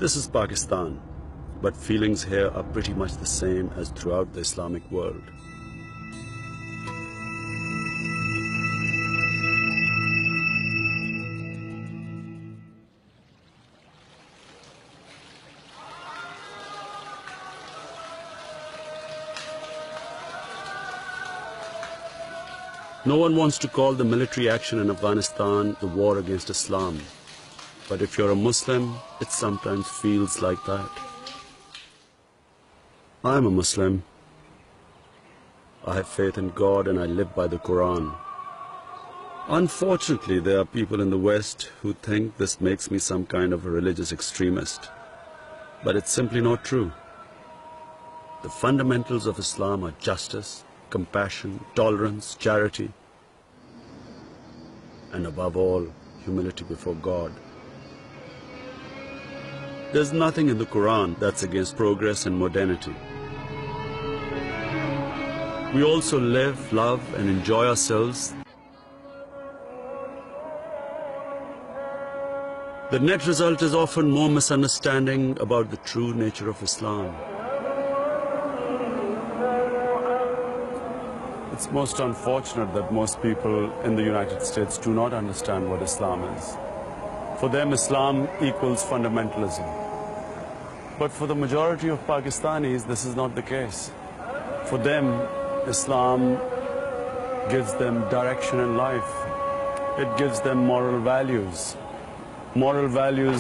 This is Pakistan, but feelings here are pretty much the same as throughout the Islamic world. No one wants to call the military action in Afghanistan the war against Islam. But if you're a Muslim, it sometimes feels like that. I'm a Muslim. I have faith in God and I live by the Quran. Unfortunately, there are people in the West who think this makes me some kind of a religious extremist. But it's simply not true. The fundamentals of Islam are justice, compassion, tolerance, charity, and above all, humility before God. There's nothing in the Quran that's against progress and modernity. We also live, love, and enjoy ourselves. The net result is often more misunderstanding about the true nature of Islam. It's most unfortunate that most people in the United States do not understand what Islam is. For them, Islam equals fundamentalism. But for the majority of Pakistanis, this is not the case. For them, Islam gives them direction in life. It gives them moral values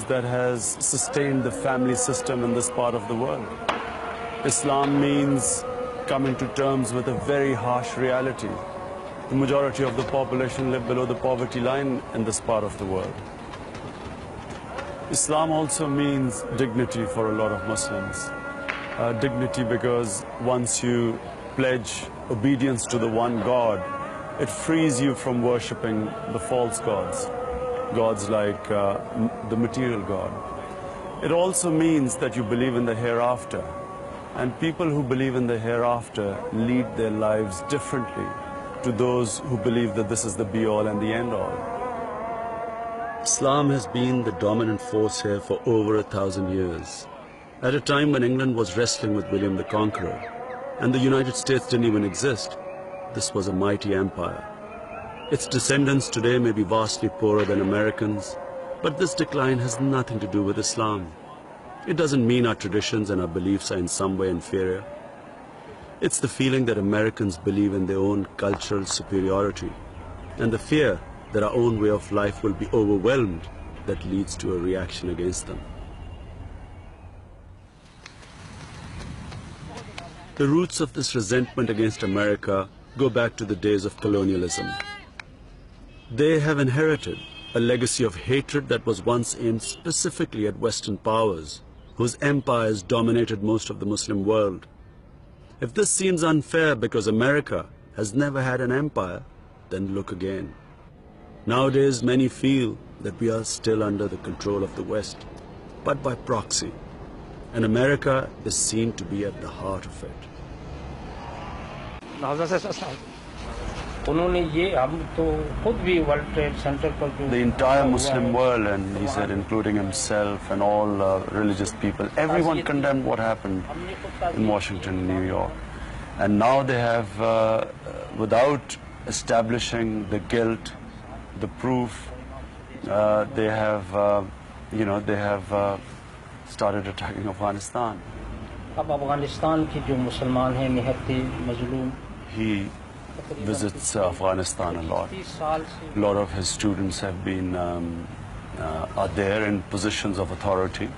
that has sustained the family system in this part of the world. Islam means coming to terms with a very harsh reality. The majority of the population live below the poverty line in this part of the world. Islam also means dignity for a lot of Muslims. Dignity because once you pledge obedience to the one God, it frees you from worshipping the false gods, gods like the material God. It also means that you believe in the hereafter. And people who believe in the hereafter lead their lives differently to those who believe that this is the be-all and the end-all. Islam has been the dominant force here for over 1,000 years. At a time when England was wrestling with William the Conqueror, and the United States didn't even exist, this was a mighty empire. Its descendants today may be vastly poorer than Americans, but this decline has nothing to do with Islam. It doesn't mean our traditions and our beliefs are in some way inferior. It's the feeling that Americans believe in their own cultural superiority and the fear that our own way of life will be overwhelmed that leads to a reaction against them. The roots of this resentment against America go back to the days of colonialism. They have inherited a legacy of hatred that was once aimed specifically at Western powers, whose empires dominated most of the Muslim world. If this seems unfair because America has never had an empire, then look again. Nowadays, many feel that we are still under the control of the West, but by proxy, and America is seen to be at the heart of it. The entire Muslim world, and he said including himself and all religious people, everyone condemned what happened in Washington and New York. And now they have, without establishing the guilt, the proof, they have started attacking Afghanistan. He visits Afghanistan a lot. A lot of his students have been are there in positions of authority,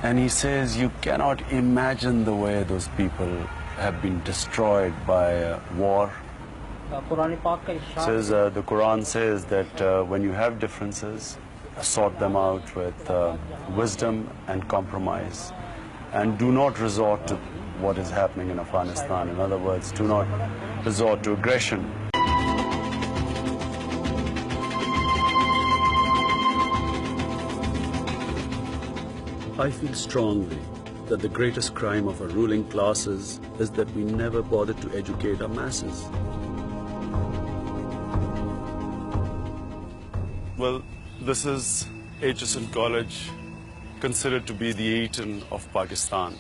and he says you cannot imagine the way those people have been destroyed by war. Says the Quran says that when you have differences, sort them out with wisdom and compromise, and do not resort to what is happening in Afghanistan. In other words, do not resort to aggression. I feel strongly that the greatest crime of our ruling classes is that we never bothered to educate our masses. Well, this is HSN College considered to be the Eton of Pakistan.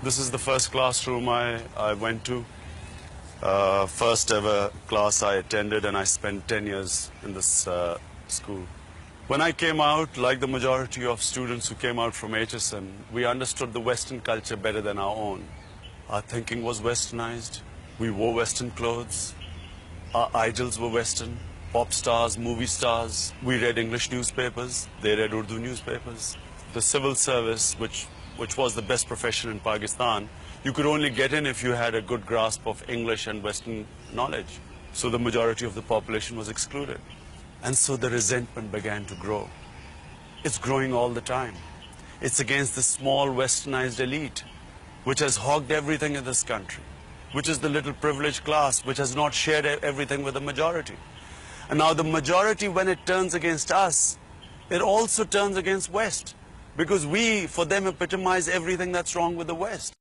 This is the first classroom I went to. First ever class I attended, and I spent 10 years in this school. When I came out, like the majority of students who came out from HSN, we understood the Western culture better than our own. Our thinking was westernized. We wore Western clothes. Our idols were Western. Pop stars, movie stars. We read English newspapers. They read Urdu newspapers. The civil service, which was the best profession in Pakistan, you could only get in if you had a good grasp of English and Western knowledge. So the majority of the population was excluded. And so the resentment began to grow. It's growing all the time. It's against the small westernized elite, which has hogged everything in this country, which is the little privileged class, which has not shared everything with the majority. And now the majority, when it turns against us, it also turns against West, because we, for them, epitomize everything that's wrong with the West.